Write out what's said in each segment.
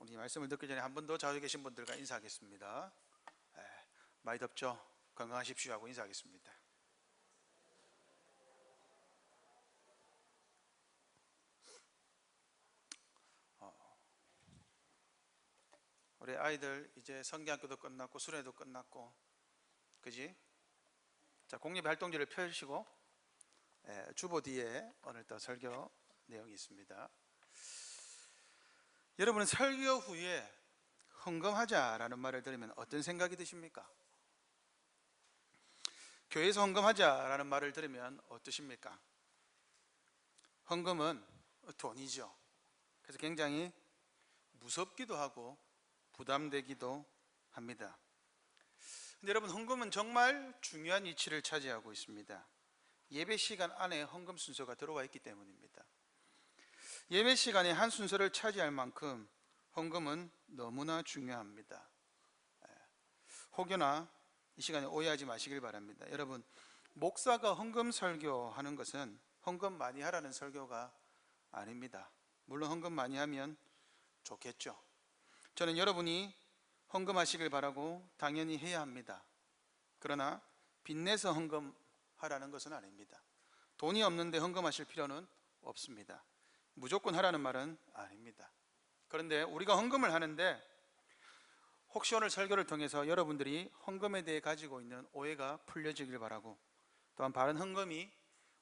우리 말씀을 듣기 전에 한 번 더 좌우에 계신 분들과 인사하겠습니다. 많이 덥죠? 건강하십시오 하고 인사하겠습니다. 우리 아이들 이제 성경학교도 끝났고 수련회도 끝났고, 그지? 자, 공립활동지를 펴시고 주보 뒤에 오늘 또 설교 내용이 있습니다. 여러분은 설교 후에 헌금하자라는 말을 들으면 어떤 생각이 드십니까? 교회에서 헌금하자라는 말을 들으면 어떠십니까? 헌금은 돈이죠. 그래서 굉장히 무섭기도 하고 부담되기도 합니다. 근데 여러분, 헌금은 정말 중요한 위치를 차지하고 있습니다. 예배 시간 안에 헌금 순서가 들어와 있기 때문입니다. 예배 시간에 한 순서를 차지할 만큼 헌금은 너무나 중요합니다. 혹여나 이 시간에 오해하지 마시길 바랍니다. 여러분, 목사가 헌금 설교하는 것은 헌금 많이 하라는 설교가 아닙니다. 물론 헌금 많이 하면 좋겠죠. 저는 여러분이 헌금하시길 바라고 당연히 해야 합니다. 그러나 빚내서 헌금하라는 것은 아닙니다. 돈이 없는데 헌금하실 필요는 없습니다. 무조건 하라는 말은 아닙니다. 그런데 우리가 헌금을 하는데 혹시 오늘 설교를 통해서 여러분들이 헌금에 대해 가지고 있는 오해가 풀려지길 바라고, 또한 바른 헌금이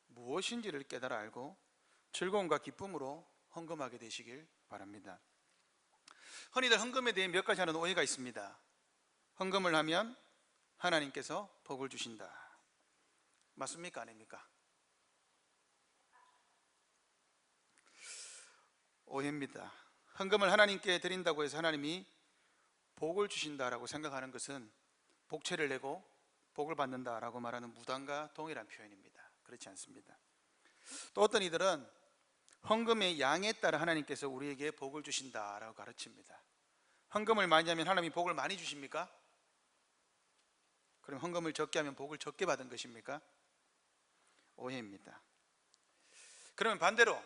무엇인지를 깨달아 알고 즐거움과 기쁨으로 헌금하게 되시길 바랍니다. 흔히들 헌금에 대해 몇 가지 하는 오해가 있습니다. 헌금을 하면 하나님께서 복을 주신다. 맞습니까? 아닙니까? 오해입니다. 헌금을 하나님께 드린다고 해서 하나님이 복을 주신다라고 생각하는 것은 복채를 내고 복을 받는다라고 말하는 무당과 동일한 표현입니다. 그렇지 않습니다. 또 어떤 이들은 헌금의 양에 따라 하나님께서 우리에게 복을 주신다라고 가르칩니다. 헌금을 많이 하면 하나님이 복을 많이 주십니까? 그럼 헌금을 적게 하면 복을 적게 받은 것입니까? 오해입니다. 그러면 반대로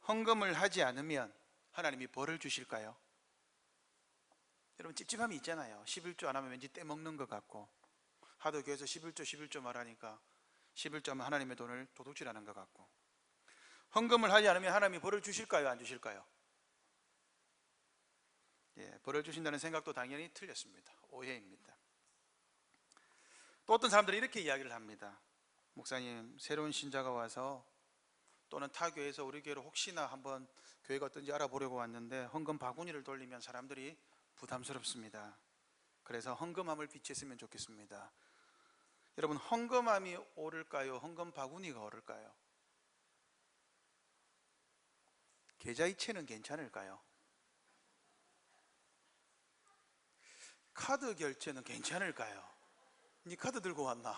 헌금을 하지 않으면 하나님이 벌을 주실까요? 여러분, 찝찝함이 있잖아요. 11조 안 하면 왠지 떼먹는 것 같고, 하도 교회에서 11조 말하니까 11조 하면 하나님의 돈을 도둑질하는 것 같고. 헌금을 하지 않으면 하나님이 벌을 주실까요? 안 주실까요? 벌을 주신다는 생각도 당연히 틀렸습니다. 오해입니다. 또 어떤 사람들이 이렇게 이야기를 합니다. 목사님, 새로운 신자가 와서 또는 타 교회에서 우리 교회로 혹시나 한번 교회가 어떤지 알아보려고 왔는데 헌금 바구니를 돌리면 사람들이 부담스럽습니다. 그래서 헌금함을 비치했으면 좋겠습니다. 여러분, 헌금함이 오를까요? 헌금 바구니가 오를까요? 계좌이체는 괜찮을까요? 카드 결제는 괜찮을까요? 니 카드 들고 왔나?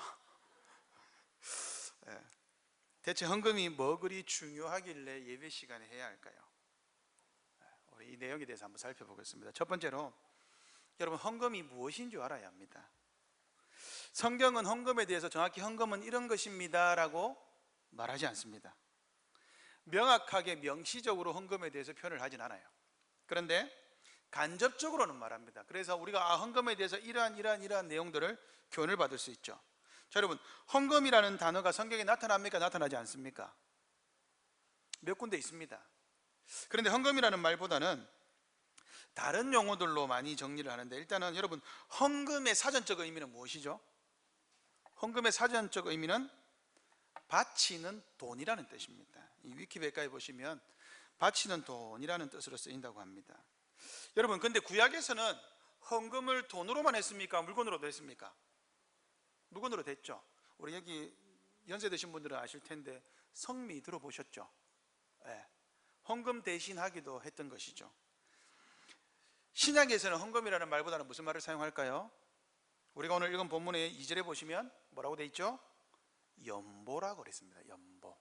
대체 헌금이 뭐 그리 중요하길래 예배 시간에 해야 할까요? 우리 이 내용에 대해서 한번 살펴보겠습니다. 첫 번째로, 여러분, 헌금이 무엇인 줄 알아야 합니다. 성경은 헌금에 대해서 정확히 헌금은 이런 것입니다 라고 말하지 않습니다. 명확하게 명시적으로 헌금에 대해서 표현을 하진 않아요. 그런데 간접적으로는 말합니다. 그래서 우리가 헌금에 대해서 이러한 내용들을 교훈을 받을 수 있죠. 자, 여러분, 헌금이라는 단어가 성경에 나타납니까? 나타나지 않습니까? 몇 군데 있습니다. 그런데 헌금이라는 말보다는 다른 용어들로 많이 정리를 하는데, 일단은 여러분, 헌금의 사전적 의미는 무엇이죠? 헌금의 사전적 의미는 바치는 돈이라는 뜻입니다. 이 위키백과에 보시면 바치는 돈이라는 뜻으로 쓰인다고 합니다. 여러분, 근데 구약에서는 헌금을 돈으로만 했습니까? 물건으로도 했습니까? 물건으로 됐죠. 우리 여기 연세 드신 분들은 아실 텐데 성미 들어보셨죠? 헌금 대신하기도 했던 것이죠. 신약에서는 헌금이라는 말보다는 무슨 말을 사용할까요? 우리가 오늘 읽은 본문의 2절에 보시면 뭐라고 돼 있죠? 연보라고 그랬습니다. 연보.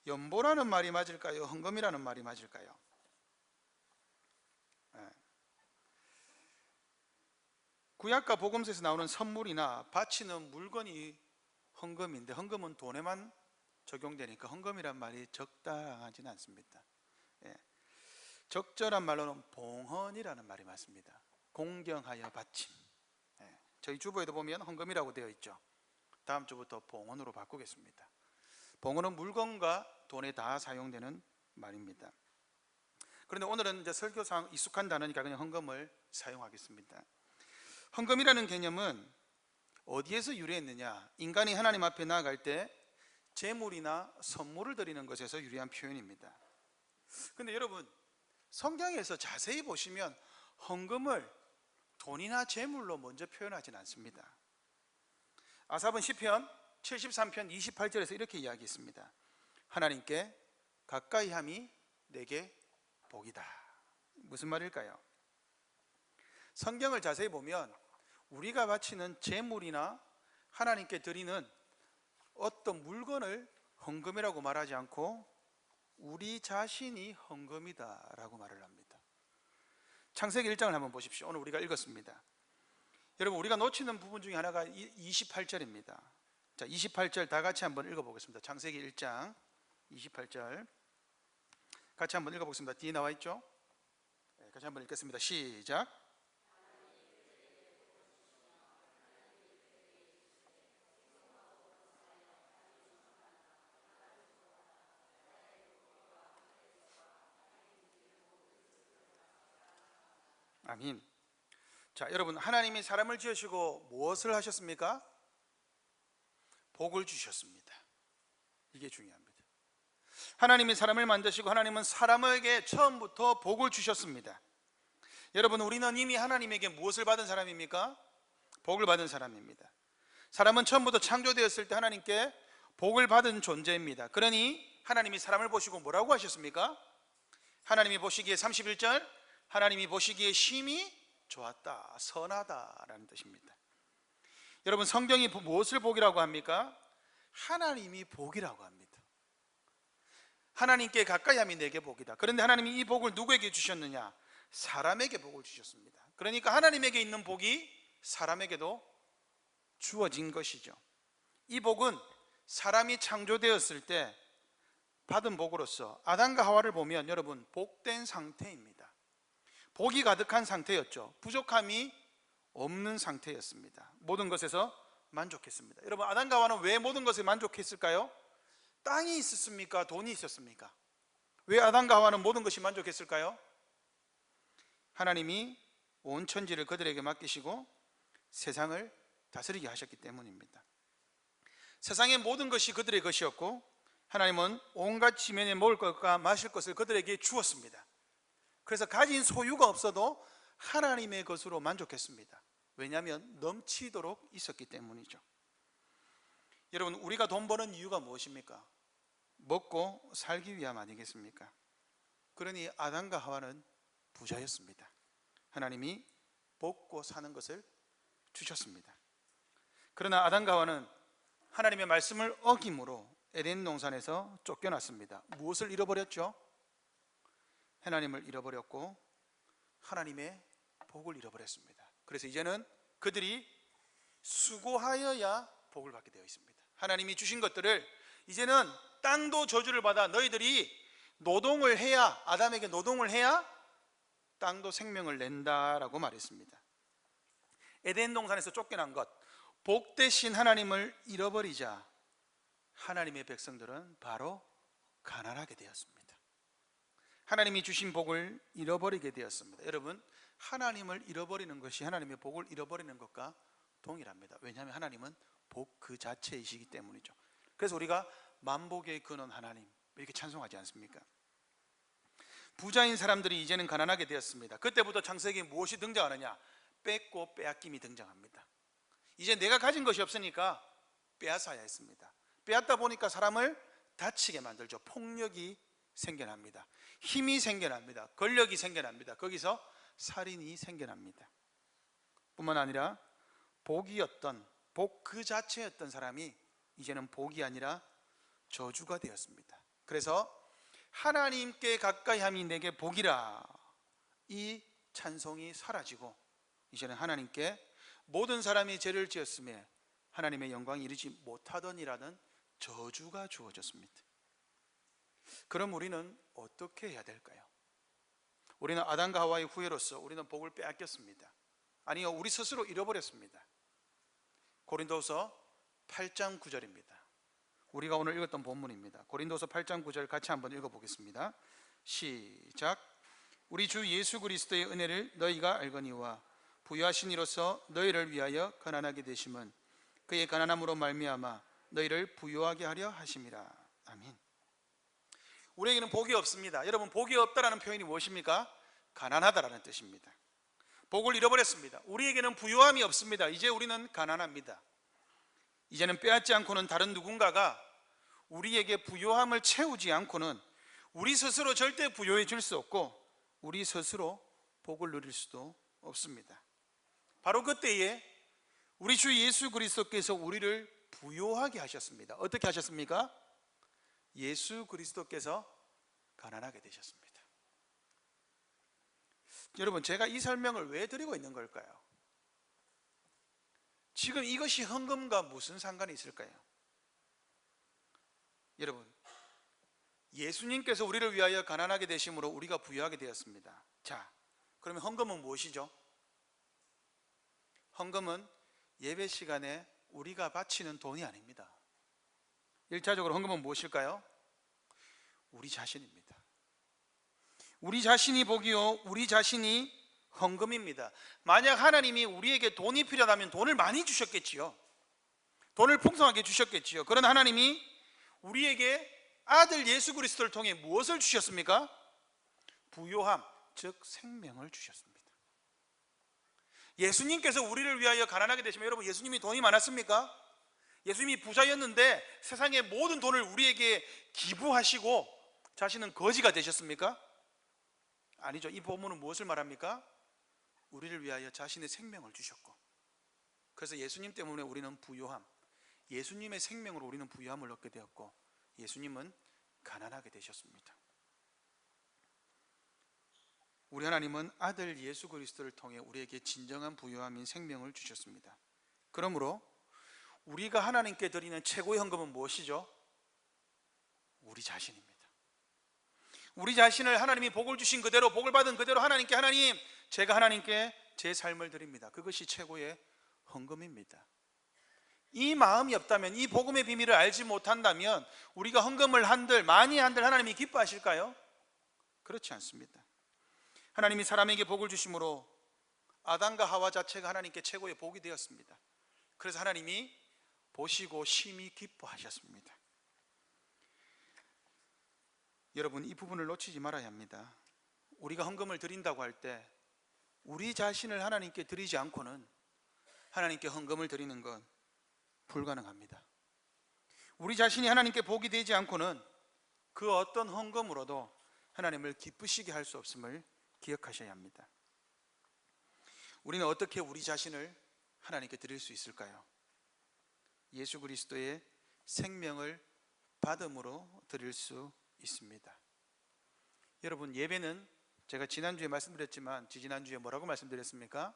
연보라는 말이 맞을까요? 헌금이라는 말이 맞을까요? 구약과 복음서에서 나오는 선물이나 바치는 물건이 헌금인데, 헌금은 돈에만 적용되니까 헌금이란 말이 적당하지는 않습니다. 적절한 말로는 봉헌이라는 말이 맞습니다. 공경하여 바침. 저희 주보에도 보면 헌금이라고 되어 있죠. 다음 주부터 봉헌으로 바꾸겠습니다. 봉헌은 물건과 돈에 다 사용되는 말입니다. 그런데 오늘은 이제 설교상 익숙한 단어니까 그냥 헌금을 사용하겠습니다. 헌금이라는 개념은 어디에서 유래했느냐? 인간이 하나님 앞에 나아갈 때 제물이나 선물을 드리는 것에서 유래한 표현입니다. 그런데 여러분, 성경에서 자세히 보시면 헌금을 돈이나 제물로 먼저 표현하진 않습니다. 아삽은 시편 73편 28절에서 이렇게 이야기했습니다. 하나님께 가까이 함이 내게 복이다. 무슨 말일까요? 성경을 자세히 보면 우리가 바치는 제물이나 하나님께 드리는 어떤 물건을 헌금이라고 말하지 않고 우리 자신이 헌금이다 라고 말을 합니다. 창세기 1장을 한번 보십시오. 오늘 우리가 읽었습니다. 여러분, 우리가 놓치는 부분 중에 하나가 28절입니다. 자, 28절 다 같이 한번 읽어보겠습니다. 창세기 1장 28절 같이 한번 읽어보겠습니다. 뒤에 나와 있죠? 같이 한번 읽겠습니다. 시작. 아멘. 자, 여러분, 하나님이 사람을 지으시고 무엇을 하셨습니까? 복을 주셨습니다. 이게 중요합니다. 하나님이 사람을 만드시고 하나님은 사람에게 처음부터 복을 주셨습니다. 여러분, 우리는 이미 하나님에게 무엇을 받은 사람입니까? 복을 받은 사람입니다. 사람은 처음부터 창조되었을 때 하나님께 복을 받은 존재입니다. 그러니 하나님이 사람을 보시고 뭐라고 하셨습니까? 하나님이 보시기에 31절, 하나님이 보시기에 심히 좋았다, 선하다라는 뜻입니다. 여러분, 성경이 무엇을 복이라고 합니까? 하나님이 복이라고 합니다. 하나님께 가까이 함이 내게 복이다. 그런데 하나님이 이 복을 누구에게 주셨느냐? 사람에게 복을 주셨습니다. 그러니까 하나님에게 있는 복이 사람에게도 주어진 것이죠. 이 복은 사람이 창조되었을 때 받은 복으로서 아담과 하와를 보면 여러분, 복된 상태입니다. 복이 가득한 상태였죠. 부족함이 없는 상태였습니다. 모든 것에서 만족했습니다. 여러분, 아담과 하와는 왜 모든 것에 만족했을까요? 땅이 있었습니까? 돈이 있었습니까? 왜 아담과 하와는 모든 것이 만족했을까요? 하나님이 온 천지를 그들에게 맡기시고 세상을 다스리게 하셨기 때문입니다. 세상의 모든 것이 그들의 것이었고 하나님은 온갖 지면에 먹을 것과 마실 것을 그들에게 주었습니다. 그래서 가진 소유가 없어도 하나님의 것으로 만족했습니다. 왜냐하면 넘치도록 있었기 때문이죠. 여러분, 우리가 돈 버는 이유가 무엇입니까? 먹고 살기 위함 아니겠습니까? 그러니 아담과 하와는 부자였습니다. 하나님이 먹고 사는 것을 주셨습니다. 그러나 아담과 하와는 하나님의 말씀을 어김으로 에덴 동산에서 쫓겨났습니다. 무엇을 잃어버렸죠? 하나님을 잃어버렸고 하나님의 복을 잃어버렸습니다. 그래서 이제는 그들이 수고하여야 복을 받게 되어 있습니다. 하나님이 주신 것들을 이제는 땅도 저주를 받아 너희들이 노동을 해야, 아담에게 노동을 해야 땅도 생명을 낸다라고 말했습니다. 에덴 동산에서 쫓겨난 것, 복 대신 하나님을 잃어버리자 하나님의 백성들은 바로 가난하게 되었습니다. 하나님이 주신 복을 잃어버리게 되었습니다. 여러분, 하나님을 잃어버리는 것이 하나님의 복을 잃어버리는 것과 동일합니다. 왜냐하면 하나님은 복 그 자체이시기 때문이죠. 그래서 우리가 만복의 근원 하나님 이렇게 찬송하지 않습니까? 부자인 사람들이 이제는 가난하게 되었습니다. 그때부터 창세기에 무엇이 등장하느냐? 뺏고 빼앗김이 등장합니다. 이제 내가 가진 것이 없으니까 빼앗아야 했습니다. 빼앗다 보니까 사람을 다치게 만들죠. 폭력이 생겨납니다. 힘이 생겨납니다. 권력이 생겨납니다. 거기서 살인이 생겨납니다. 뿐만 아니라 복이었던, 복 그 자체였던 사람이 이제는 복이 아니라 저주가 되었습니다. 그래서 하나님께 가까이 함이 내게 복이라, 이 찬송이 사라지고 이제는 하나님께 모든 사람이 죄를 지었음에 하나님의 영광이 이르지 못하더니라는 저주가 주어졌습니다. 그럼 우리는 어떻게 해야 될까요? 우리는 아담과 하와의 후예로서 우리는 복을 빼앗겼습니다. 아니요, 우리 스스로 잃어버렸습니다. 고린도서 8장 9절입니다. 우리가 오늘 읽었던 본문입니다. 고린도서 8장 9절 같이 한번 읽어보겠습니다. 시작. 우리 주 예수 그리스도의 은혜를 너희가 알거니와 부유하신 이로서 너희를 위하여 가난하게 되심은 그의 가난함으로 말미암아 너희를 부유하게 하려 하심이라. 아멘. 우리에게는 복이 없습니다. 여러분, 복이 없다라는 표현이 무엇입니까? 가난하다라는 뜻입니다. 복을 잃어버렸습니다. 우리에게는 부유함이 없습니다. 이제 우리는 가난합니다. 이제는 빼앗지 않고는 다른 누군가가 우리에게 부유함을 채우지 않고는 우리 스스로 절대 부유해질 수 없고 우리 스스로 복을 누릴 수도 없습니다. 바로 그때에 우리 주 예수 그리스도께서 우리를 부유하게 하셨습니다. 어떻게 하셨습니까? 예수 그리스도께서 가난하게 되셨습니다. 여러분, 제가 이 설명을 왜 드리고 있는 걸까요? 지금 이것이 헌금과 무슨 상관이 있을까요? 여러분, 예수님께서 우리를 위하여 가난하게 되심으로 우리가 부유하게 되었습니다. 자, 그러면 헌금은 무엇이죠? 헌금은 예배 시간에 우리가 바치는 돈이 아닙니다. 1차적으로 헌금은 무엇일까요? 우리 자신입니다. 우리 자신이 복이요, 우리 자신이 헌금입니다. 만약 하나님이 우리에게 돈이 필요하다면 돈을 많이 주셨겠지요. 돈을 풍성하게 주셨겠지요. 그런 하나님이 우리에게 아들 예수 그리스도를 통해 무엇을 주셨습니까? 부요함, 즉 생명을 주셨습니다. 예수님께서 우리를 위하여 가난하게 되시면, 여러분, 예수님이 돈이 많았습니까? 예수님이 부자였는데 세상의 모든 돈을 우리에게 기부하시고 자신은 거지가 되셨습니까? 아니죠. 이 본문은 무엇을 말합니까? 우리를 위하여 자신의 생명을 주셨고, 그래서 예수님 때문에 우리는 부요함, 예수님의 생명으로 우리는 부요함을 얻게 되었고, 예수님은 가난하게 되셨습니다. 우리 하나님은 아들 예수 그리스도를 통해 우리에게 진정한 부요함인 생명을 주셨습니다. 그러므로 우리가 하나님께 드리는 최고의 헌금은 무엇이죠? 우리 자신입니다. 우리 자신을 하나님이 복을 주신 그대로, 복을 받은 그대로 하나님께, 하나님, 제가 하나님께 제 삶을 드립니다. 그것이 최고의 헌금입니다. 이 마음이 없다면, 이 복음의 비밀을 알지 못한다면 우리가 헌금을 한들 많이 한들 하나님이 기뻐하실까요? 그렇지 않습니다. 하나님이 사람에게 복을 주심으로 아담과 하와 자체가 하나님께 최고의 복이 되었습니다. 그래서 하나님이 보시고 심히 기뻐하셨습니다. 여러분, 이 부분을 놓치지 말아야 합니다. 우리가 헌금을 드린다고 할 때 우리 자신을 하나님께 드리지 않고는 하나님께 헌금을 드리는 건 불가능합니다. 우리 자신이 하나님께 복이 되지 않고는 그 어떤 헌금으로도 하나님을 기쁘시게 할 수 없음을 기억하셔야 합니다. 우리는 어떻게 우리 자신을 하나님께 드릴 수 있을까요? 예수 그리스도의 생명을 받음으로 드릴 수 있습니다. 여러분, 예배는 제가 지난주에 말씀드렸지만 지지난주에 뭐라고 말씀드렸습니까?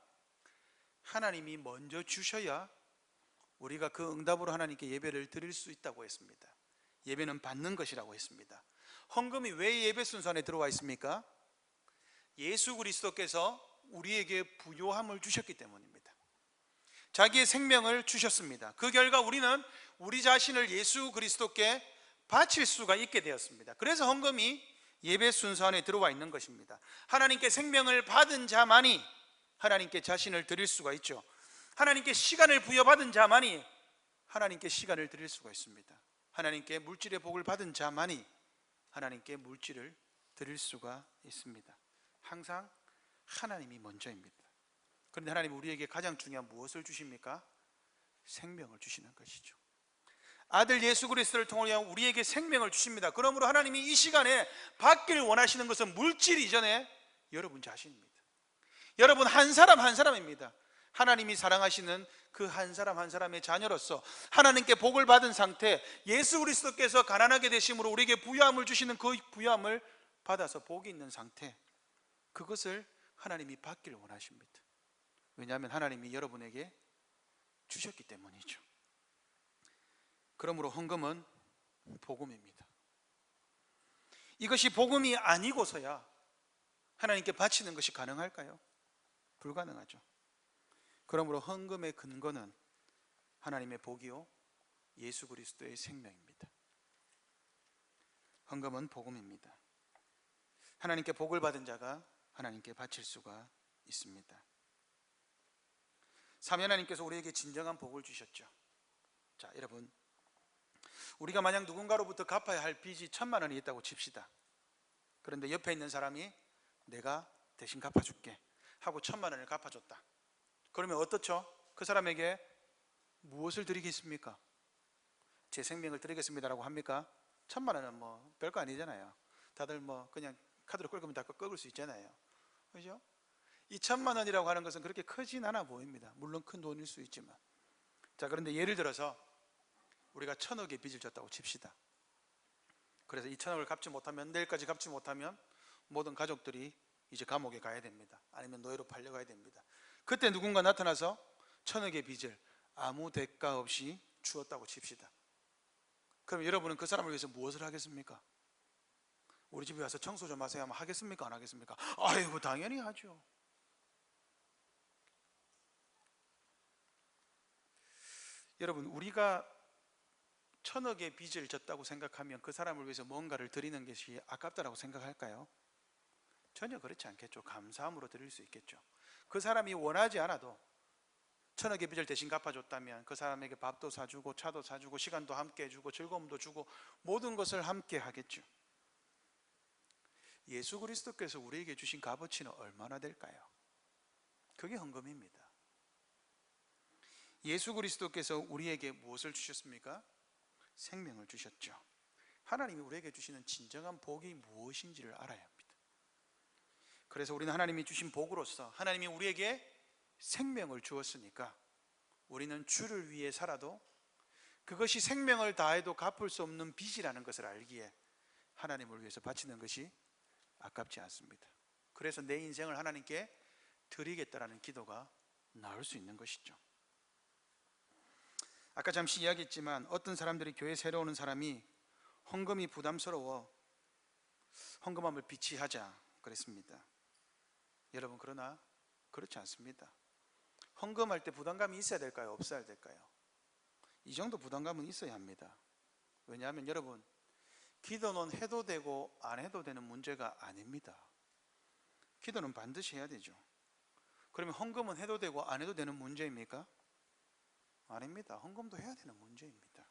하나님이 먼저 주셔야 우리가 그 응답으로 하나님께 예배를 드릴 수 있다고 했습니다. 예배는 받는 것이라고 했습니다. 헌금이 왜 예배 순서 안에 들어와 있습니까? 예수 그리스도께서 우리에게 부요함을 주셨기 때문입니다. 자기의 생명을 주셨습니다. 그 결과 우리는 우리 자신을 예수 그리스도께 바칠 수가 있게 되었습니다. 그래서 헌금이 예배 순서 안에 들어와 있는 것입니다. 하나님께 생명을 받은 자만이 하나님께 자신을 드릴 수가 있죠. 하나님께 시간을 부여받은 자만이 하나님께 시간을 드릴 수가 있습니다. 하나님께 물질의 복을 받은 자만이 하나님께 물질을 드릴 수가 있습니다. 항상 하나님이 먼저입니다. 그런데 하나님이 우리에게 가장 중요한 무엇을 주십니까? 생명을 주시는 것이죠. 아들 예수 그리스도를 통하여 우리에게 생명을 주십니다. 그러므로 하나님이 이 시간에 받기를 원하시는 것은 물질 이전에 여러분 자신입니다. 여러분 한 사람 한 사람입니다. 하나님이 사랑하시는 그 한 사람 한 사람의 자녀로서 하나님께 복을 받은 상태, 예수 그리스도께서 가난하게 되심으로 우리에게 부유함을 주시는 그 부유함을 받아서 복이 있는 상태, 그것을 하나님이 받기를 원하십니다. 왜냐하면 하나님이 여러분에게 주셨기 때문이죠. 그러므로 헌금은 복음입니다. 이것이 복음이 아니고서야 하나님께 바치는 것이 가능할까요? 불가능하죠. 그러므로 헌금의 근거는 하나님의 복이요 예수 그리스도의 생명입니다. 헌금은 복음입니다. 하나님께 복을 받은 자가 하나님께 바칠 수가 있습니다. 삼위 하나님께서 우리에게 진정한 복을 주셨죠. 자, 여러분, 우리가 만약 누군가로부터 갚아야 할 빚이 1,000만 원이 있다고 칩시다. 그런데 옆에 있는 사람이 내가 대신 갚아줄게 하고 1,000만 원을 갚아줬다. 그러면 어떻죠? 그 사람에게 무엇을 드리겠습니까? 제 생명을 드리겠습니다라고 합니까? 1,000만 원은 뭐 별거 아니잖아요. 다들 뭐 그냥 카드로 끌면 다 꺾을 수 있잖아요. 그죠? 이 1,000만 원이라고 하는 것은 그렇게 크진 않아 보입니다. 물론 큰 돈일 수 있지만. 자, 그런데 예를 들어서 우리가 1,000억의 빚을 졌다고 칩시다. 그래서 이 1,000억을 갚지 못하면, 내일까지 갚지 못하면 모든 가족들이 이제 감옥에 가야 됩니다. 아니면 노예로 팔려가야 됩니다. 그때 누군가 나타나서 1,000억의 빚을 아무 대가 없이 주었다고 칩시다. 그럼 여러분은 그 사람을 위해서 무엇을 하겠습니까? 우리 집에 와서 청소 좀 하세요 하면 하겠습니까? 안 하겠습니까? 아이고, 당연히 하죠. 여러분, 우리가 1,000억의 빚을 졌다고 생각하면 그 사람을 위해서 뭔가를 드리는 것이 아깝다라고 생각할까요? 전혀 그렇지 않겠죠. 감사함으로 드릴 수 있겠죠. 그 사람이 원하지 않아도 1,000억의 빚을 대신 갚아줬다면 그 사람에게 밥도 사주고 차도 사주고 시간도 함께 해주고 즐거움도 주고 모든 것을 함께 하겠죠. 예수 그리스도께서 우리에게 주신 값어치는 얼마나 될까요? 그게 헌금입니다. 예수 그리스도께서 우리에게 무엇을 주셨습니까? 생명을 주셨죠. 하나님이 우리에게 주시는 진정한 복이 무엇인지를 알아야 합니다. 그래서 우리는 하나님이 주신 복으로서 하나님이 우리에게 생명을 주었으니까 우리는 주를 위해 살아도 그것이 생명을 다해도 갚을 수 없는 빚이라는 것을 알기에 하나님을 위해서 바치는 것이 아깝지 않습니다. 그래서 내 인생을 하나님께 드리겠다라는 기도가 나올 수 있는 것이죠. 아까 잠시 이야기했지만 어떤 사람들이 교회 새로 오는 사람이 헌금이 부담스러워 헌금함을 비치하자 그랬습니다. 여러분, 그러나 그렇지 않습니다. 헌금할 때 부담감이 있어야 될까요? 없어야 될까요? 이 정도 부담감은 있어야 합니다. 왜냐하면 여러분, 기도는 해도 되고 안 해도 되는 문제가 아닙니다. 기도는 반드시 해야 되죠. 그러면 헌금은 해도 되고 안 해도 되는 문제입니까? 아닙니다. 헌금도 해야 되는 문제입니다.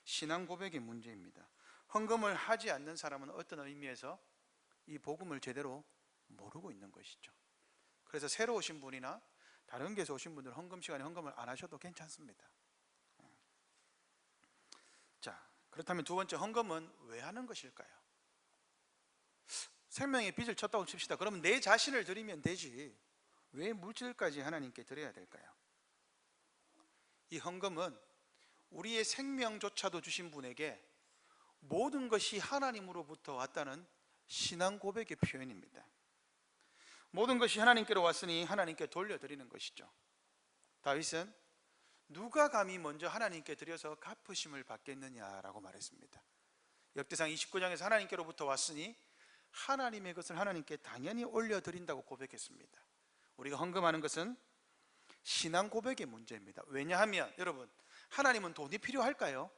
신앙 고백의 문제입니다. 헌금을 하지 않는 사람은 어떤 의미에서 이 복음을 제대로 모르고 있는 것이죠. 그래서 새로 오신 분이나 다른 교회에서 오신 분들은 헌금 시간에 헌금을 안 하셔도 괜찮습니다. 자, 그렇다면 두 번째, 헌금은 왜 하는 것일까요? 생명의 빚을 쳤다고 칩시다. 그러면 내 자신을 드리면 되지 왜 물질까지 하나님께 드려야 될까요? 이 헌금은 우리의 생명조차도 주신 분에게 모든 것이 하나님으로부터 왔다는 신앙 고백의 표현입니다. 모든 것이 하나님께로 왔으니 하나님께 돌려드리는 것이죠. 다윗은 누가 감히 먼저 하나님께 드려서 갚으심을 받겠느냐라고 말했습니다. 역대상 29장에서 하나님께로부터 왔으니 하나님의 것을 하나님께 당연히 올려드린다고 고백했습니다. 우리가 헌금하는 것은 신앙 고백의 문제입니다. 왜냐하면 여러분, 하나님은 돈이 필요할까요?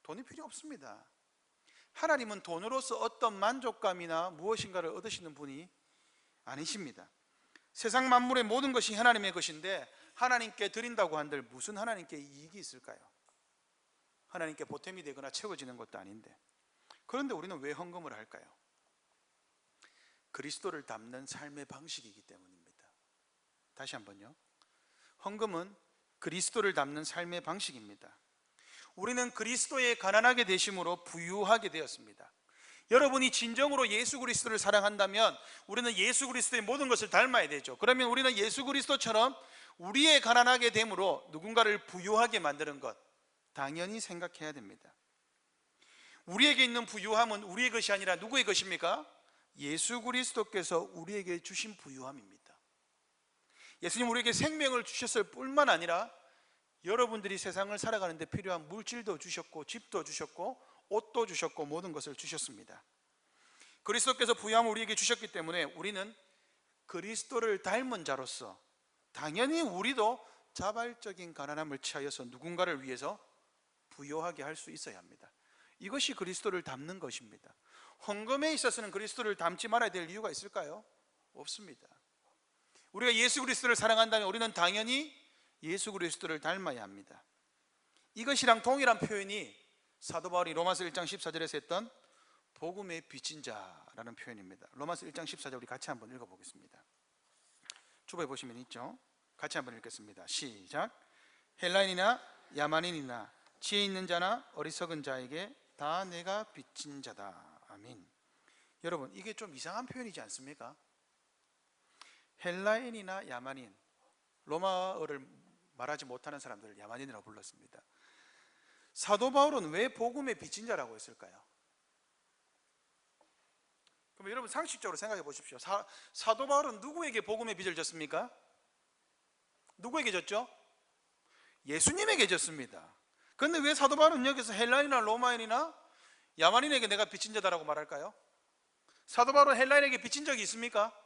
돈이 필요 없습니다. 하나님은 돈으로서 어떤 만족감이나 무엇인가를 얻으시는 분이 아니십니다. 세상 만물의 모든 것이 하나님의 것인데 하나님께 드린다고 한들 무슨 하나님께 이익이 있을까요? 하나님께 보탬이 되거나 채워지는 것도 아닌데. 그런데 우리는 왜 헌금을 할까요? 그리스도를 닮는 삶의 방식이기 때문입니다. 다시 한번요. 헌금은 그리스도를 닮는 삶의 방식입니다. 우리는 그리스도의 가난하게 되심으로 부유하게 되었습니다. 여러분이 진정으로 예수 그리스도를 사랑한다면 우리는 예수 그리스도의 모든 것을 닮아야 되죠. 그러면 우리는 예수 그리스도처럼 우리의 가난하게 됨으로 누군가를 부유하게 만드는 것 당연히 생각해야 됩니다. 우리에게 있는 부유함은 우리의 것이 아니라 누구의 것입니까? 예수 그리스도께서 우리에게 주신 부유함입니다. 예수님 우리에게 생명을 주셨을 뿐만 아니라 여러분들이 세상을 살아가는 데 필요한 물질도 주셨고 집도 주셨고 옷도 주셨고 모든 것을 주셨습니다. 그리스도께서 부유함을 우리에게 주셨기 때문에 우리는 그리스도를 닮은 자로서 당연히 우리도 자발적인 가난함을 취하여서 누군가를 위해서 부요하게 할 수 있어야 합니다. 이것이 그리스도를 닮는 것입니다. 헌금에 있어서는 그리스도를 닮지 말아야 될 이유가 있을까요? 없습니다. 우리가 예수 그리스도를 사랑한다면 우리는 당연히 예수 그리스도를 닮아야 합니다. 이것이랑 동일한 표현이 사도 바울이 로마서 1장 14절에서 했던 복음의 빚진 자라는 표현입니다. 로마서 1장 14절 우리 같이 한번 읽어보겠습니다. 주보에 보시면 있죠? 같이 한번 읽겠습니다. 시작. 헬라인이나 야만인이나 지혜 있는 자나 어리석은 자에게 다 내가 빚진 자다. 아멘. 여러분, 이게 좀 이상한 표현이지 않습니까? 헬라인이나 야만인, 로마어를 말하지 못하는 사람들을 야만인이라고 불렀습니다. 사도 바울은 왜 복음의 빚진 자라고 했을까요? 그럼 여러분 상식적으로 생각해 보십시오. 사도 바울은 누구에게 복음의 빚을 졌습니까? 누구에게 졌죠? 예수님에게 졌습니다. 그런데 왜 사도 바울은 여기서 헬라인이나 로마인이나 야만인에게 내가 빚진 자다라고 말할까요? 사도 바울은 헬라인에게 빚진 적이 있습니까?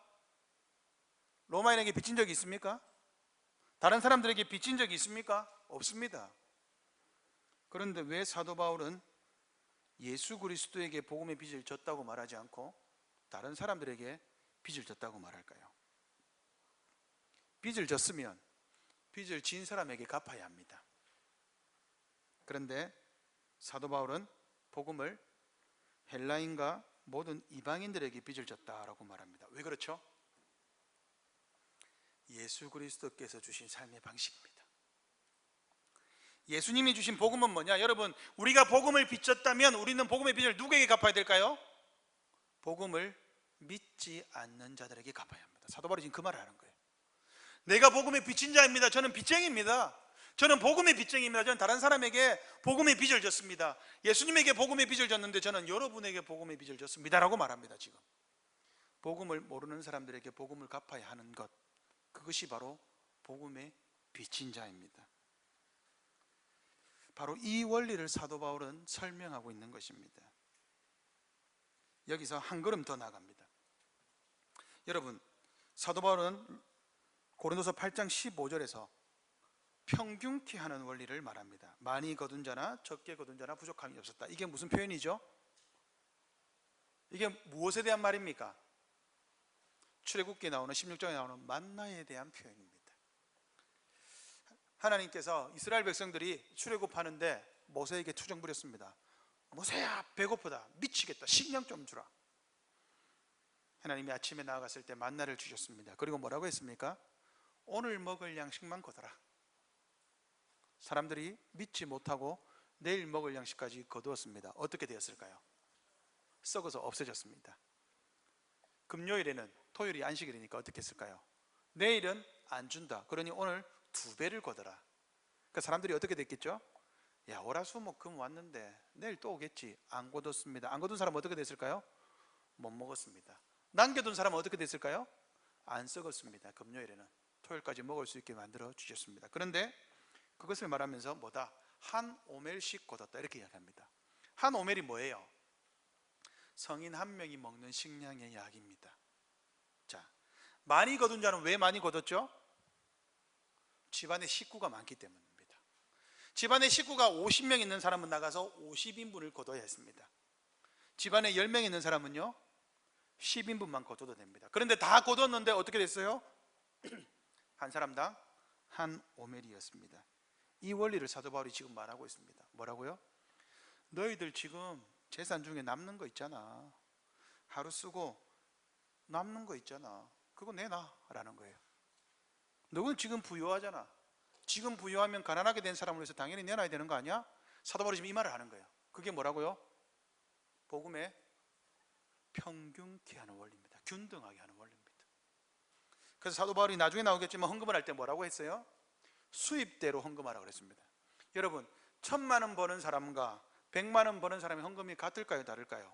로마인에게 빚진 적이 있습니까? 다른 사람들에게 빚진 적이 있습니까? 없습니다. 그런데 왜 사도 바울은 예수 그리스도에게 복음의 빚을 졌다고 말하지 않고 다른 사람들에게 빚을 졌다고 말할까요? 빚을 졌으면 빚을 진 사람에게 갚아야 합니다. 그런데 사도 바울은 복음을 헬라인과 모든 이방인들에게 빚을 졌다라고 말합니다. 왜 그렇죠? 예수 그리스도께서 주신 삶의 방식입니다. 예수님이 주신 복음은 뭐냐? 여러분, 우리가 복음을 빚졌다면 우리는 복음의 빚을 누구에게 갚아야 될까요? 복음을 믿지 않는 자들에게 갚아야 합니다. 사도 바울이 지금 그 말을 하는 거예요. 내가 복음의 빚진 자입니다. 저는 빚쟁이입니다. 저는 복음의 빚쟁이입니다. 저는 다른 사람에게 복음의 빚을 졌습니다. 예수님에게 복음의 빚을 졌는데 저는 여러분에게 복음의 빚을 졌습니다 라고 말합니다. 지금 복음을 모르는 사람들에게 복음을 갚아야 하는 것, 그것이 바로 복음의 빚진 자입니다. 바로 이 원리를 사도 바울은 설명하고 있는 것입니다. 여기서 한 걸음 더 나갑니다. 여러분, 사도 바울은 고린도서 8장 15절에서 평균케 하는 원리를 말합니다. 많이 거둔 자나 적게 거둔 자나 부족함이 없었다. 이게 무슨 표현이죠? 이게 무엇에 대한 말입니까? 출애굽기에 나오는 16장에 나오는 만나에 대한 표현입니다. 하나님께서 이스라엘 백성들이 출애굽하는데 모세에게 투정 부렸습니다. 모세야, 배고프다, 미치겠다, 식량 좀 주라. 하나님이 아침에 나아갔을 때 만나를 주셨습니다. 그리고 뭐라고 했습니까? 오늘 먹을 양식만 거둬라. 사람들이 믿지 못하고 내일 먹을 양식까지 거두었습니다. 어떻게 되었을까요? 썩어서 없어졌습니다. 금요일에는, 토요일이 안식일이니까 어떻게 했을까요? 내일은 안 준다. 그러니 오늘 2배를 거둬라. 그러니까 사람들이 어떻게 됐겠죠? 야, 월화수목금 왔는데 내일 또 오겠지. 안 거뒀습니다. 안 거둔 사람은 어떻게 됐을까요? 못 먹었습니다. 남겨둔 사람은 어떻게 됐을까요? 안 썩었습니다. 금요일에는 토요일까지 먹을 수 있게 만들어 주셨습니다. 그런데 그것을 말하면서 뭐다? 한 오멜씩 거뒀다, 이렇게 이야기합니다. 한 오멜이 뭐예요? 성인 한 명이 먹는 식량의 약입니다. 자, 많이 거둔 자는 왜 많이 거뒀죠? 집안에 식구가 많기 때문입니다. 집안에 식구가 50명 있는 사람은 나가서 50인분을 거둬야 했습니다. 집안에 10명 있는 사람은요 10인분만 거둬도 됩니다. 그런데 다 거뒀는데 어떻게 됐어요? 한 사람당 한 오멜이었습니다. 이 원리를 사도 바울이 지금 말하고 있습니다. 뭐라고요? 너희들 지금 재산 중에 남는 거 있잖아. 하루 쓰고 남는 거 있잖아. 그거 내놔 라는 거예요. 너는 지금 부유하잖아. 지금 부유하면 가난하게 된 사람을 위해서 당연히 내놔야 되는 거 아니야? 사도 바울이 지금 이 말을 하는 거예요. 그게 뭐라고요? 복음의 평균케 하는 원리입니다. 균등하게 하는 원리입니다. 그래서 사도 바울이 나중에 나오겠지만 헌금을 할 때 뭐라고 했어요? 수입대로 헌금하라고 그랬습니다. 여러분, 1,000만 원 버는 사람과 100만 원 버는 사람의 헌금이 같을까요? 다를까요?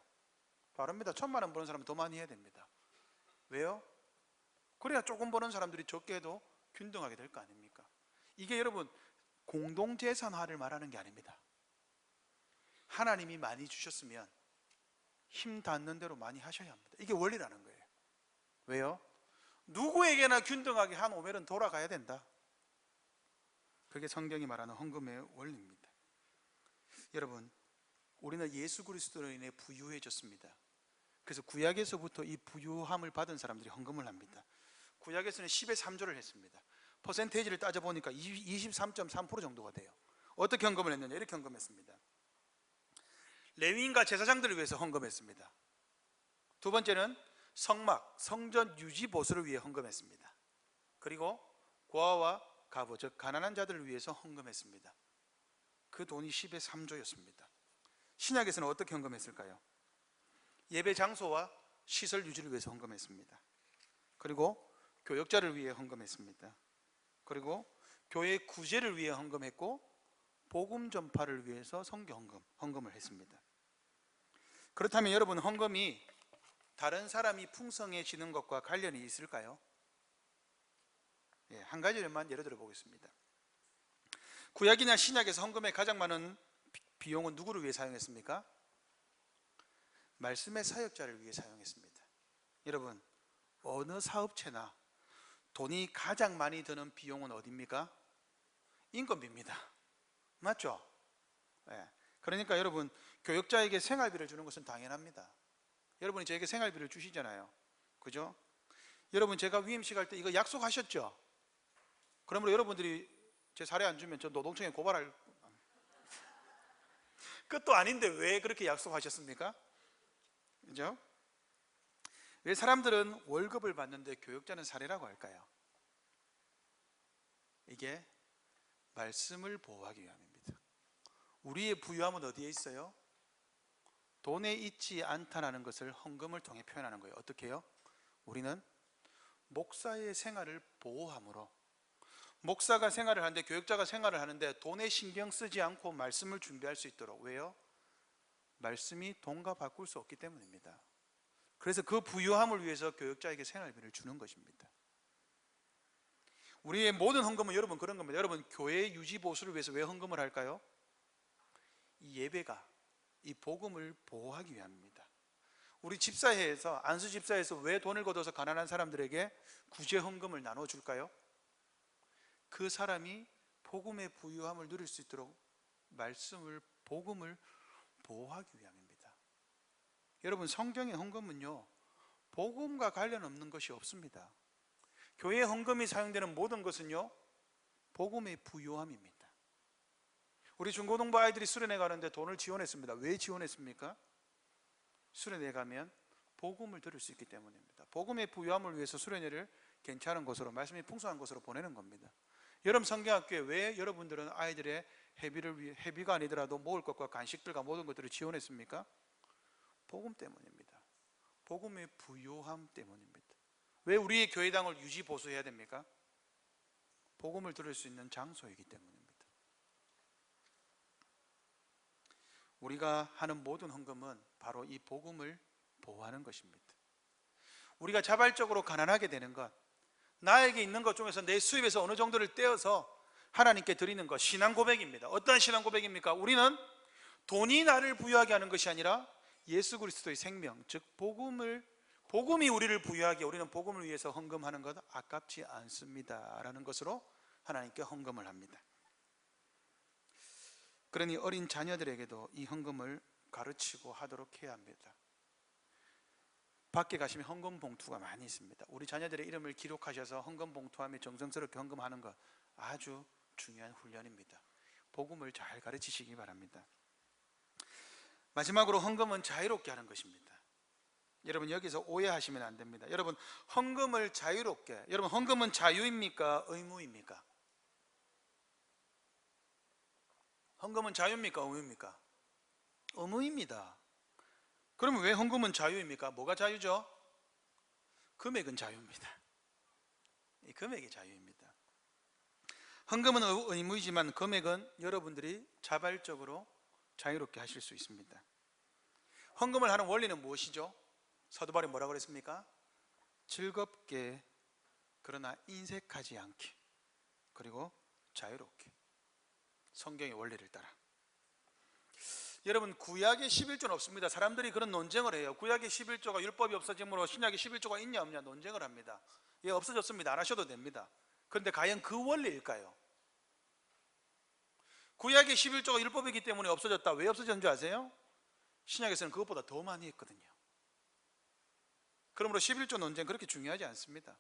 다릅니다. 1,000만 원 버는 사람은 더 많이 해야 됩니다. 왜요? 그래야 조금 버는 사람들이 적게 해도 균등하게 될 거 아닙니까? 이게 여러분 공동재산화를 말하는 게 아닙니다. 하나님이 많이 주셨으면 힘 닿는 대로 많이 하셔야 합니다. 이게 원리라는 거예요. 왜요? 누구에게나 균등하게 한 오멜은 돌아가야 된다. 그게 성경이 말하는 헌금의 원리입니다. 여러분, 우리는 예수 그리스도로 인해 부유해졌습니다. 그래서 구약에서부터 이 부유함을 받은 사람들이 헌금을 합니다. 구약에서는 10의 3조를 했습니다. 퍼센테이지를 따져보니까 23.3% 정도가 돼요. 어떻게 헌금을 했느냐, 이렇게 헌금했습니다. 레위인과 제사장들을 위해서 헌금했습니다. 두 번째는 성막, 성전 유지 보수를 위해 헌금했습니다. 그리고 고아와 가부, 즉 가난한 자들을 위해서 헌금했습니다. 그 돈이 10의 3조였습니다. 신약에서는 어떻게 헌금했을까요? 예배 장소와 시설 유지를 위해서 헌금했습니다. 그리고 교역자를 위해 헌금했습니다. 그리고 교회 구제를 위해 헌금했고, 복음 전파를 위해서 선교 헌금을 했습니다. 그렇다면 여러분, 헌금이 다른 사람이 풍성해지는 것과 관련이 있을까요? 한 가지만 예를 들어 보겠습니다. 구약이나 신약에서 헌금의 가장 많은 비용은 누구를 위해 사용했습니까? 말씀의 사역자를 위해 사용했습니다. 여러분, 어느 사업체나 돈이 가장 많이 드는 비용은 어디입니까? 인건비입니다. 맞죠? 그러니까 여러분, 교역자에게 생활비를 주는 것은 당연합니다. 여러분이 저에게 생활비를 주시잖아요. 그죠? 여러분, 제가 위임식 할 때 이거 약속하셨죠? 그러므로 여러분들이 제 사례 안 주면 저 노동청에 고발할 끝도 아닌데 왜 그렇게 약속하셨습니까? 그죠? 왜 사람들은 월급을 받는데 교역자는 사례라고 할까요? 이게 말씀을 보호하기 위함입니다. 우리의 부유함은 어디에 있어요? 돈에 있지 않다는 것을 헌금을 통해 표현하는 거예요. 어떻게 해요? 우리는 목사의 생활을 보호함으로, 목사가 생활을 하는데, 교역자가 생활을 하는데 돈에 신경 쓰지 않고 말씀을 준비할 수 있도록. 왜요? 말씀이 돈과 바꿀 수 없기 때문입니다. 그래서 그 부유함을 위해서 교역자에게 생활비를 주는 것입니다. 우리의 모든 헌금은 여러분 그런 겁니다. 여러분, 교회 유지 보수를 위해서 왜 헌금을 할까요? 이 예배가 이 복음을 보호하기 위함입니다. 우리 집사회에서, 안수 집사회에서 왜 돈을 걷어서 가난한 사람들에게 구제 헌금을 나눠줄까요? 그 사람이 복음의 부유함을 누릴 수 있도록 말씀을, 복음을 보호하기 위함입니다. 여러분, 성경의 헌금은요, 복음과 관련 없는 것이 없습니다. 교회 헌금이 사용되는 모든 것은요, 복음의 부유함입니다. 우리 중고등부 아이들이 수련회 가는데 돈을 지원했습니다. 왜 지원했습니까? 수련회 가면 복음을 들을 수 있기 때문입니다. 복음의 부유함을 위해서 수련회를 괜찮은 곳으로, 말씀이 풍성한 곳으로 보내는 겁니다. 여러분, 성경학교에 왜 여러분들은 아이들의 회비를 위해, 회비가 아니더라도 먹을 것과 간식들과 모든 것들을 지원했습니까? 복음 때문입니다. 복음의 부유함 때문입니다. 왜 우리의 교회당을 유지 보수해야 됩니까? 복음을 들을 수 있는 장소이기 때문입니다. 우리가 하는 모든 헌금은 바로 이 복음을 보호하는 것입니다. 우리가 자발적으로 가난하게 되는 것, 나에게 있는 것 중에서 내 수입에서 어느 정도를 떼어서 하나님께 드리는 것, 신앙 고백입니다. 어떤 신앙 고백입니까? 우리는 돈이 나를 부유하게 하는 것이 아니라 예수 그리스도의 생명, 즉 복음이 우리를 부유하게, 우리는 복음을 위해서 헌금하는 것 아깝지 않습니다 라는 것으로 하나님께 헌금을 합니다. 그러니 어린 자녀들에게도 이 헌금을 가르치고 하도록 해야 합니다. 밖에 가시면 헌금 봉투가 많이 있습니다. 우리 자녀들의 이름을 기록하셔서 헌금 봉투함에 정성스럽게 헌금하는 것 아주 중요한 훈련입니다. 복음을 잘 가르치시기 바랍니다. 마지막으로, 헌금은 자유롭게 하는 것입니다. 여러분, 여기서 오해하시면 안 됩니다. 여러분, 헌금을 자유롭게, 여러분, 헌금은 자유입니까? 의무입니까? 헌금은 자유입니까? 의무입니까? 의무입니다. 그러면 왜 헌금은 자유입니까? 뭐가 자유죠? 금액은 자유입니다. 이 금액이 자유입니다. 헌금은 의무이지만 금액은 여러분들이 자발적으로 자유롭게 하실 수 있습니다. 헌금을 하는 원리는 무엇이죠? 사도 바울이 뭐라고 그랬습니까? 즐겁게, 그러나 인색하지 않게, 그리고 자유롭게, 성경의 원리를 따라. 여러분, 구약에 11조는 없습니다. 사람들이 그런 논쟁을 해요. 구약에 11조가 율법이 없어지므로 신약에 11조가 있냐 없냐 논쟁을 합니다. 예, 없어졌습니다. 안 하셔도 됩니다. 그런데 과연 그 원리일까요? 구약의 11조가 율법이기 때문에 없어졌다. 왜 없어졌는 줄 아세요? 신약에서는 그것보다 더 많이 했거든요. 그러므로 11조 논쟁 그렇게 중요하지 않습니다.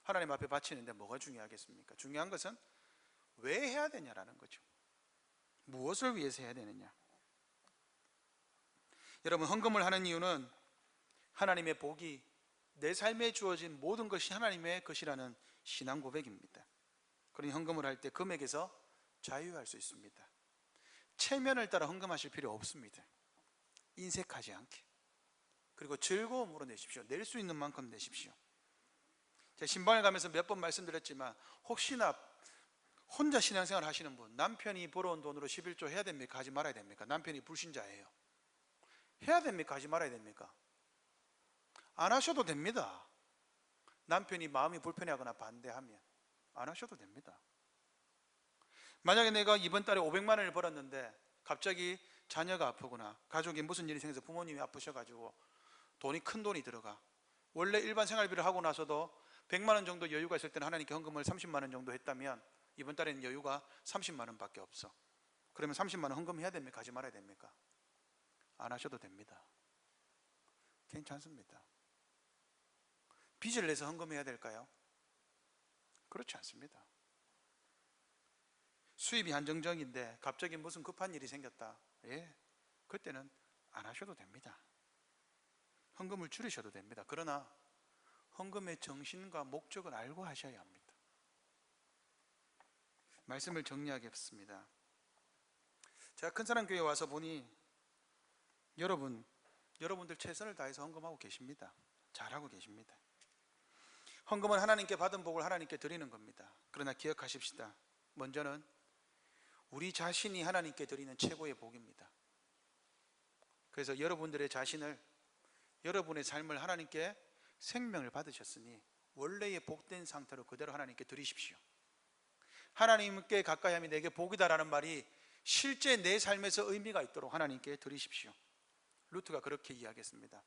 하나님 앞에 바치는데 뭐가 중요하겠습니까? 중요한 것은 왜 해야 되냐라는 거죠. 무엇을 위해서 해야 되느냐. 여러분, 헌금을 하는 이유는 하나님의 복이 내 삶에 주어진 모든 것이 하나님의 것이라는 신앙 고백입니다. 그러니 헌금을 할 때 금액에서 자유할 수 있습니다. 체면을 따라 헌금하실 필요 없습니다. 인색하지 않게. 그리고 즐거움으로 내십시오. 낼 수 있는 만큼 내십시오. 제가 신방에 가면서 몇 번 말씀드렸지만, 혹시나 혼자 신앙생활 하시는 분, 남편이 벌어온 돈으로 11조 해야 됩니까? 하지 말아야 됩니까? 남편이 불신자예요. 해야 됩니까? 하지 말아야 됩니까? 안 하셔도 됩니다. 남편이 마음이 불편하거나 반대하면 안 하셔도 됩니다. 만약에 내가 이번 달에 500만 원을 벌었는데 갑자기 자녀가 아프거나 가족이 무슨 일이 생겨서 부모님이 아프셔가지고 큰 돈이 들어가. 원래 일반 생활비를 하고 나서도 100만 원 정도 여유가 있을 때는 하나님께 헌금을 30만 원 정도 했다면 이번 달에는 여유가 30만 원밖에 없어. 그러면 30만 원 헌금해야 됩니까? 하지 말아야 됩니까? 안 하셔도 됩니다. 괜찮습니다. 빚을 내서 헌금해야 될까요? 그렇지 않습니다. 수입이 한정적인데 갑자기 무슨 급한 일이 생겼다. 예, 그때는 안 하셔도 됩니다. 헌금을 줄이셔도 됩니다. 그러나 헌금의 정신과 목적을 알고 하셔야 합니다. 말씀을 정리하겠습니다. 제가 큰사랑교회에 와서 보니 여러분들 최선을 다해서 헌금하고 계십니다. 잘하고 계십니다. 헌금은 하나님께 받은 복을 하나님께 드리는 겁니다. 그러나 기억하십시다. 먼저는 우리 자신이 하나님께 드리는 최고의 복입니다. 그래서 여러분들의 자신을, 여러분의 삶을 하나님께 생명을 받으셨으니 원래의 복된 상태로 그대로 하나님께 드리십시오. 하나님께 가까이 하면 내게 복이다라는 말이 실제 내 삶에서 의미가 있도록 하나님께 드리십시오. 루트가 그렇게 이야기했습니다.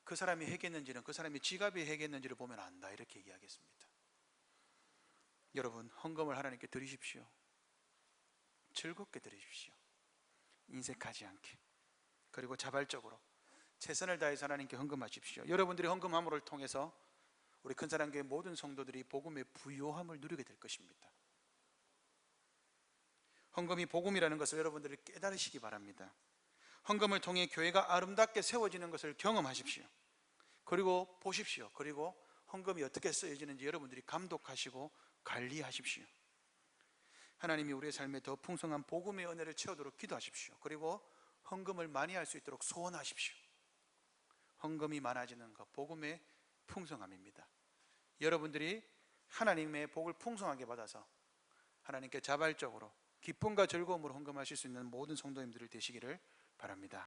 그 사람이 회개했는지는 그 사람이 지갑이 회개했는지를 보면 안다, 이렇게 이야기했습니다. 여러분, 헌금을 하나님께 드리십시오. 즐겁게 드리십시오. 인색하지 않게. 그리고 자발적으로 최선을 다해서 하나님께 헌금하십시오. 여러분들이 헌금함을 통해서 우리 큰사랑교회 모든 성도들이 복음의 부요함을 누리게 될 것입니다. 헌금이 복음이라는 것을 여러분들이 깨달으시기 바랍니다. 헌금을 통해 교회가 아름답게 세워지는 것을 경험하십시오. 그리고 보십시오. 그리고 헌금이 어떻게 쓰여지는지 여러분들이 감독하시고 관리하십시오. 하나님이 우리의 삶에 더 풍성한 복음의 은혜를 채우도록 기도하십시오. 그리고 헌금을 많이 할 수 있도록 소원하십시오. 헌금이 많아지는 것, 복음의 풍성함입니다. 여러분들이 하나님의 복을 풍성하게 받아서 하나님께 자발적으로 기쁨과 즐거움으로 헌금하실 수 있는 모든 성도님들이 되시기를 바랍니다.